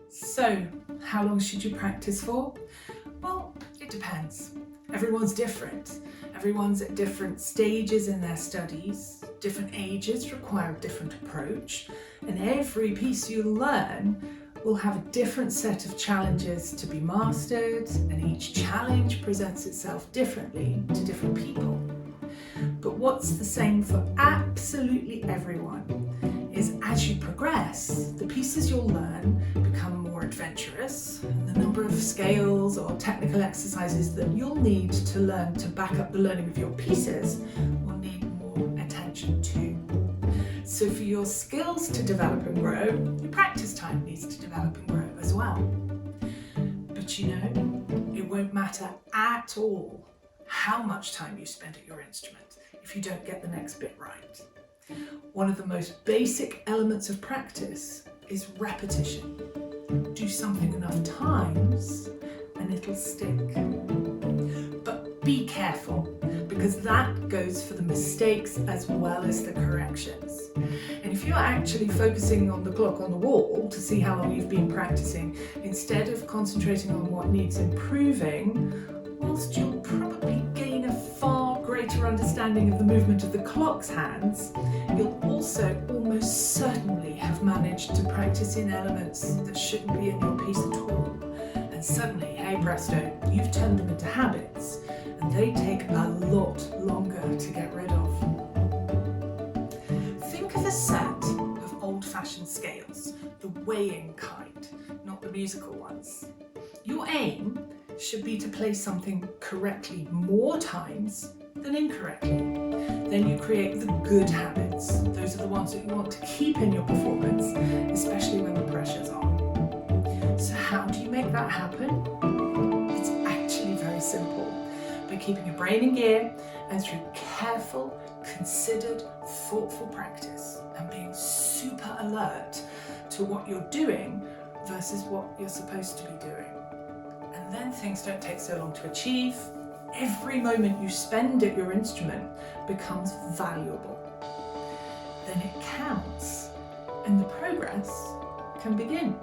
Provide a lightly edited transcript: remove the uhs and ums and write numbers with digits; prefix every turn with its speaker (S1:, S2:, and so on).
S1: So, how long should you practice for? Well, it depends. Everyone's different. Everyone's at different stages in their studies. Different ages require a different approach, and every piece you learn will have a different set of challenges to be mastered, and each challenge presents itself differently to different people. But what's the same for absolutely everyone is as you progress, the pieces you'll learn become more adventurous, and the number of scales or technical exercises that you'll need to learn to back up the learning of your pieces will need more attention too. So for your skills to develop and grow, your practice time needs to develop and grow as well. But you know, it won't matter at all how much time you spend at your instrument if you don't get the next bit right. One of the most basic elements of practice is repetition. Do something enough times and it'll stick. But be careful, because that goes for the mistakes as well as the corrections. And if you're actually focusing on the clock on the wall to see how long you've been practicing, instead of concentrating on what needs improving, whilst you'll probably gain a far greater understanding of the movement of the clock's hands, you'll also almost certainly have managed to practice in elements that shouldn't be in your piece at all. And suddenly, hey presto, you've turned them into habits, and they take a lot longer to get rid of. Think of a set of old-fashioned scales, the weighing kind, not the musical ones. Your aim should be to play something correctly more times than incorrectly. Then you create the good habits. Those are the ones that you want to keep in your performance, especially when the pressure's on. So how do you make that happen? It's actually very simple. By keeping your brain in gear and through careful, considered, thoughtful practice and being super alert to what you're doing versus what you're supposed to be doing. And then things don't take so long to achieve. Every moment you spend at your instrument becomes valuable. Then it counts, and the progress can begin.